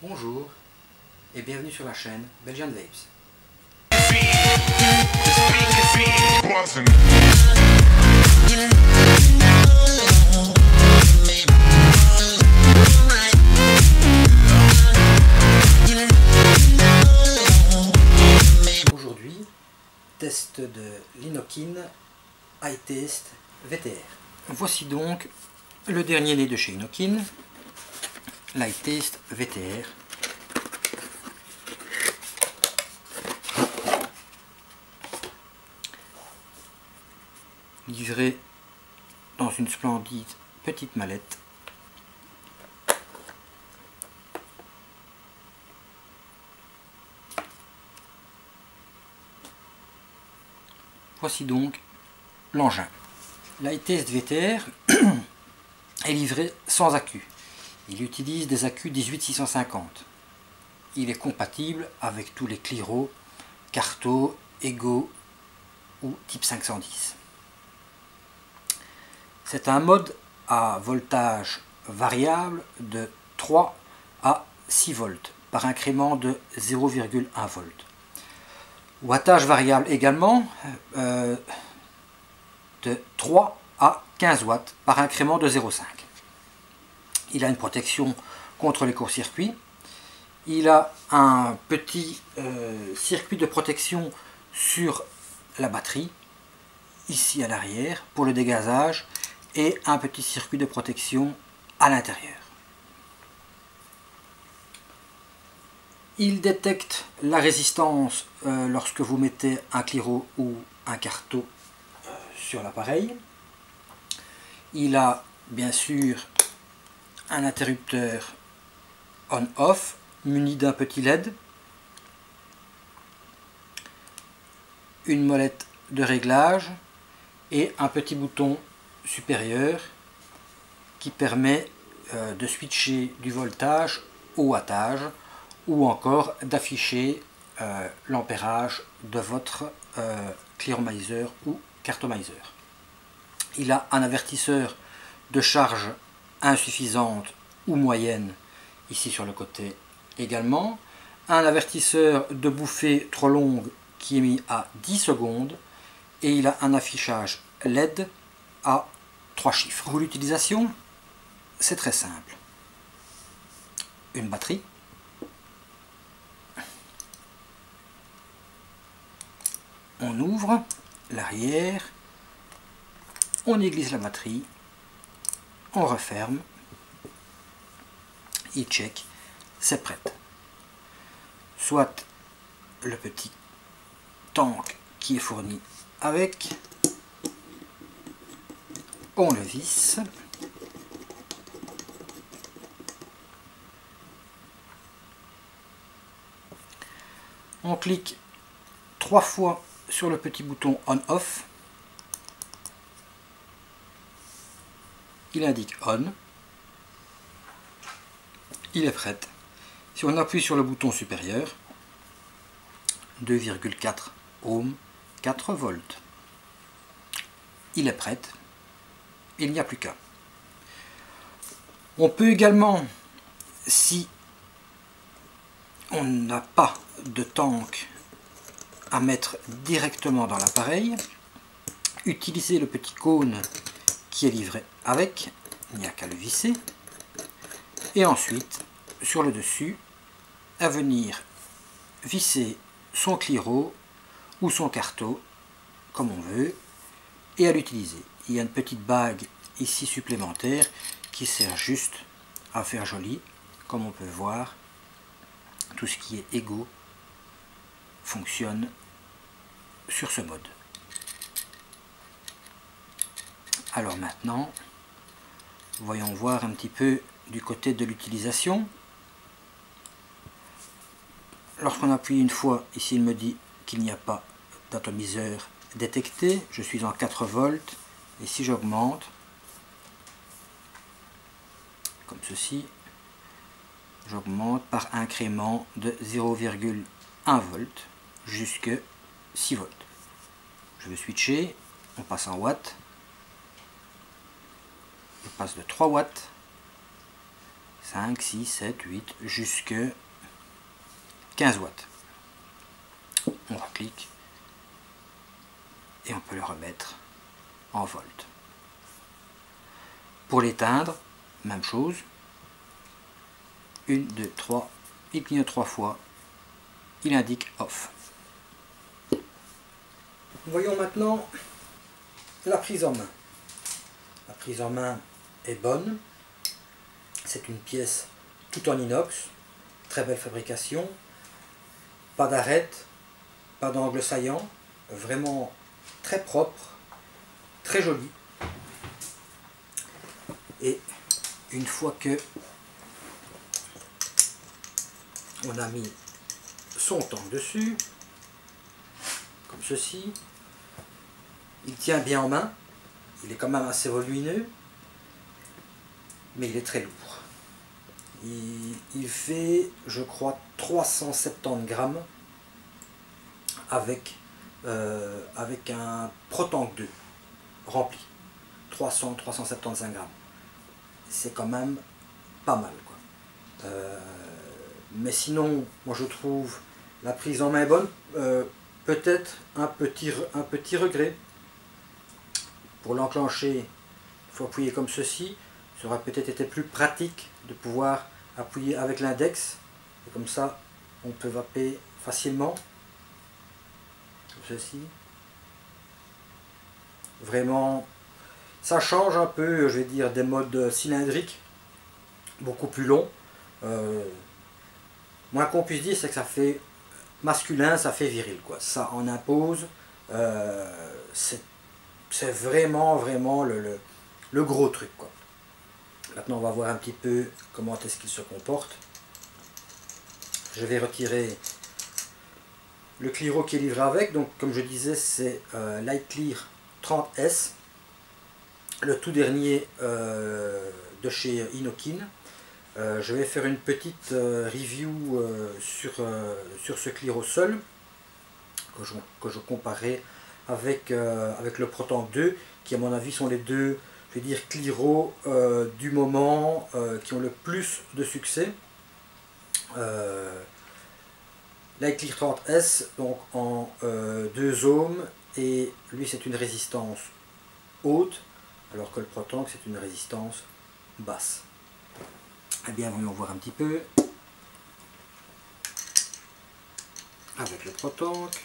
Bonjour et bienvenue sur la chaîne Belgian Vapes. Aujourd'hui, test de l'Inokin iTaste VTR. Voici donc le dernier né de chez Inokin, l'iTaste VTR. Livré dans une splendide petite mallette. Voici donc l'engin. L'iTaste VTR est livré sans accu. Il utilise des accus 18650. Il est compatible avec tous les Cliro, Carto, Ego ou Type 510. C'est un mode à voltage variable de 3 à 6 volts par incrément de 0,1 volts. Wattage variable également de 3 à 15 watts par incrément de 0,5. Il a une protection contre les courts-circuits. Il a un petit circuit de protection sur la batterie, ici à l'arrière, pour le dégazage, et un petit circuit de protection à l'intérieur. Il détecte la résistance lorsque vous mettez un Cliro ou un Carto sur l'appareil. Il a bien sûr un interrupteur on-off muni d'un petit LED, une molette de réglage et un petit bouton supérieur qui permet de switcher du voltage au wattage ou encore d'afficher l'ampérage de votre clearomizer ou cartomizer. Il a un avertisseur de charge insuffisante ou moyenne ici sur le côté également, un avertisseur de bouffée trop longue qui est mis à 10 secondes et il a un affichage LED à 3 chiffres. Pour l'utilisation, c'est très simple. Une batterie, on ouvre l'arrière, on y glisse la batterie, on referme, il check, c'est prêt. Soit le petit tank qui est fourni avec, on le visse, on clique 3 fois sur le petit bouton on-off, il indique on, il est prêt. Si on appuie sur le bouton supérieur, 2,4 ohms, 4 volts, il est prêt. Il n'y a plus qu'à. On peut également, si on n'a pas de tank à mettre directement dans l'appareil, utiliser le petit cône qui est livré avec, il n'y a qu'à le visser, et ensuite, sur le dessus, à venir visser son Cliro ou son Carto, comme on veut, et à l'utiliser. Il y a une petite bague ici supplémentaire qui sert juste à faire joli. Comme on peut voir, tout ce qui est Ego fonctionne sur ce mode. Alors maintenant, voyons voir un petit peu du côté de l'utilisation. Lorsqu'on appuie une fois, ici il me dit qu'il n'y a pas d'atomiseur détecté. Je suis en 4 volts. Et si j'augmente, comme ceci, j'augmente par incrément de 0,1 volt jusqu'à 6 volts. Je vais switcher, on passe en watts, on passe de 3 watts, 5, 6, 7, 8, jusque 15 watts. On clique et on peut le remettre en volts. Pour l'éteindre, même chose. 1, 2, 3, il clignote 3 fois, il indique off. Voyons maintenant la prise en main. La prise en main est bonne. C'est une pièce tout en inox, très belle fabrication, pas d'arête, pas d'angle saillant, vraiment très propre, très joli. Et une fois que on a mis son tank dessus, comme ceci, il tient bien en main, il est quand même assez volumineux, mais il est très lourd. Il fait, je crois, 370 grammes avec un ProTank 2 rempli. 300-375 grammes. C'est quand même pas mal, quoi. Mais sinon, moi je trouve la prise en main est bonne. Peut-être un petit regret. Pour l'enclencher, il faut appuyer comme ceci. Ça aurait peut-être été plus pratique de pouvoir appuyer avec l'index. Et comme ça, on peut vaper facilement. Comme ceci. Vraiment, ça change un peu, je vais dire, des modes cylindriques, beaucoup plus longs. Moins qu'on puisse dire, c'est que ça fait masculin, ça fait viril, quoi. Ça en impose. C'est vraiment le gros truc, quoi. Maintenant, on va voir un petit peu comment est-ce qu'il se comporte. Je vais retirer le Cliro qui est livré avec. Donc, comme je disais, c'est LightClear 30S, le tout dernier de chez Inokin. Je vais faire une petite review sur ce Cliro seul, que je comparerai avec le ProTank 2, qui à mon avis sont les deux, je vais dire, Cliro du moment qui ont le plus de succès. LightClear 30S, donc en 2 ohms, et lui c'est une résistance haute, alors que le ProTank c'est une résistance basse. Eh bien, voyons voir un petit peu avec le ProTank.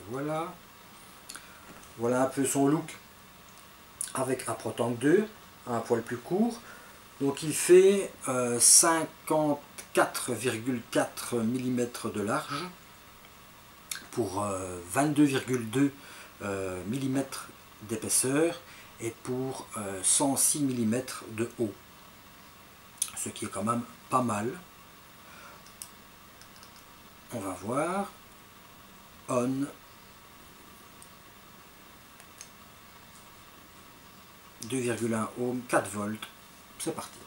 Voilà. Voilà un peu son look avec un ProTank 2, un poil plus court. Donc il fait 54,4 mm de large pour 22,2 mm d'épaisseur et pour 106 mm de haut. Ce qui est quand même pas mal. On va voir. On. 2,1 ohms, 4 volts. C'est parti.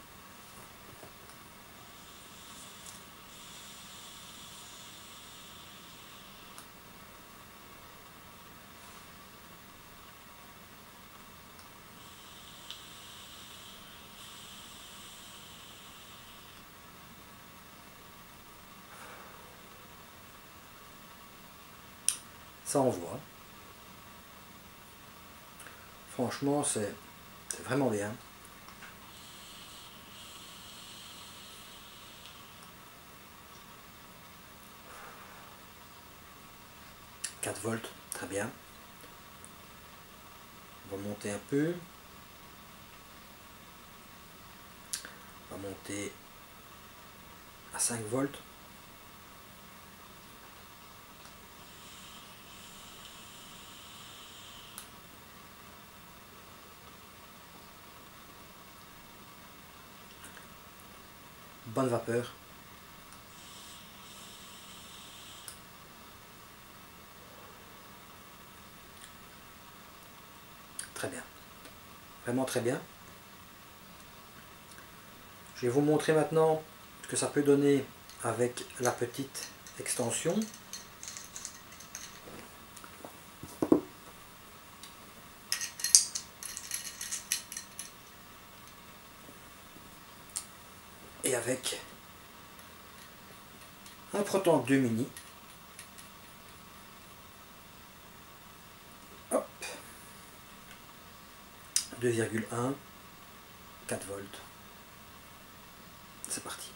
Ça envoie. Franchement, c'est vraiment bien. « 4 volts, très bien. On va monter un peu. On va monter à 5 volts. Bonne vapeur. Très bien. Vraiment très bien. Je vais vous montrer maintenant ce que ça peut donner avec la petite extension. et avec un Proton 2 mini. Hop, 2,1, 4 volts. C'est parti.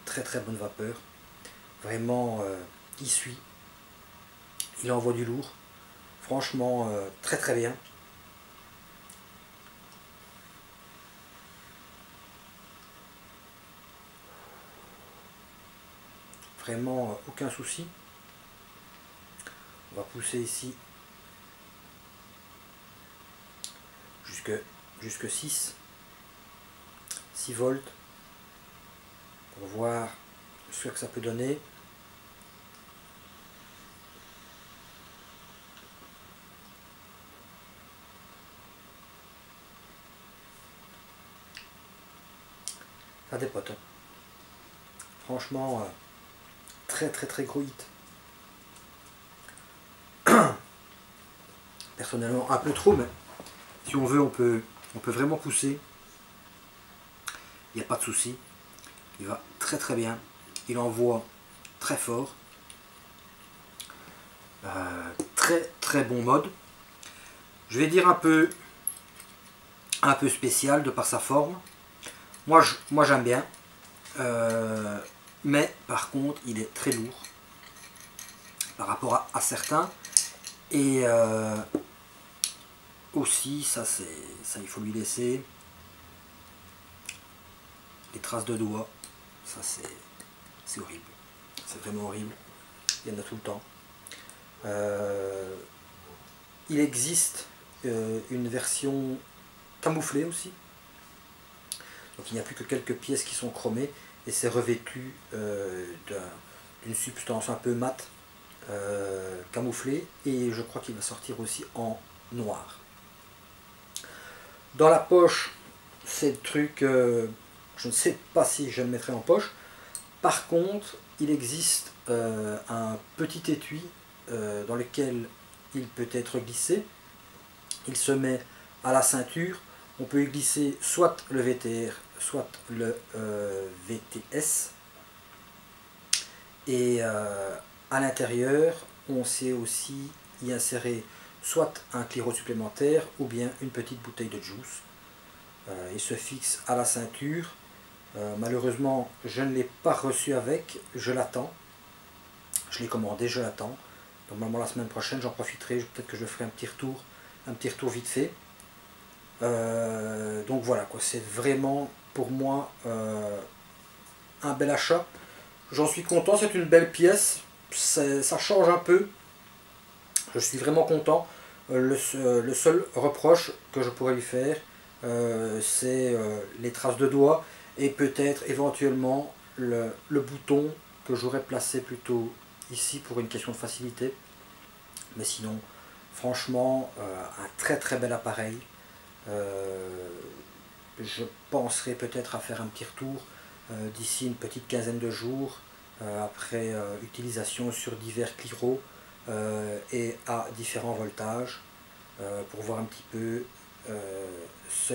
Très très bonne vapeur. Vraiment, il suit. Il envoie du lourd. Franchement, très très bien. Vraiment, aucun souci. On va pousser ici jusque 6 volts pour voir ce que ça peut donner. Ça dépote. Franchement, très très très gros hit. Personnellement un peu trop, mais si on veut on peut vraiment pousser. Il n'y a pas de souci. Il va très très bien. Il envoie très fort. Très très bon mode. Je vais dire un peu spécial de par sa forme. Moi j'aime bien. Mais par contre il est très lourd par rapport à certains. Et aussi ça il faut lui laisser les traces de doigts. Ça c'est horrible. C'est vraiment horrible. Il y en a tout le temps. Il existe une version camouflée aussi. Donc il n'y a plus que quelques pièces qui sont chromées et c'est revêtu d'une substance un peu mate camouflée, et je crois qu'il va sortir aussi en noir. Dans la poche, c'est le truc, je ne sais pas si je le mettrai en poche. Par contre, il existe un petit étui dans lequel il peut être glissé. Il se met à la ceinture. On peut y glisser soit le VTR, soit le VTS. Et à l'intérieur, on sait aussi y insérer soit un cliro supplémentaire ou bien une petite bouteille de juice. Il se fixe à la ceinture. Malheureusement, je ne l'ai pas reçu avec, je l'attends. Je l'ai commandé, je l'attends. Normalement la semaine prochaine, j'en profiterai, peut-être que je ferai un petit retour vite fait. Donc voilà, quoi, c'est vraiment pour moi un bel achat. J'en suis content, c'est une belle pièce, ça change un peu. Je suis vraiment content. Le seul reproche que je pourrais lui faire, c'est les traces de doigts et peut-être éventuellement le bouton que j'aurais placé plutôt ici pour une question de facilité. Mais sinon, franchement, un très très bel appareil. Je penserai peut-être à faire un petit retour d'ici une petite quinzaine de jours après utilisation sur divers cliros et à différents voltages pour voir un petit peu ce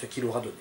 qu'il aura donné.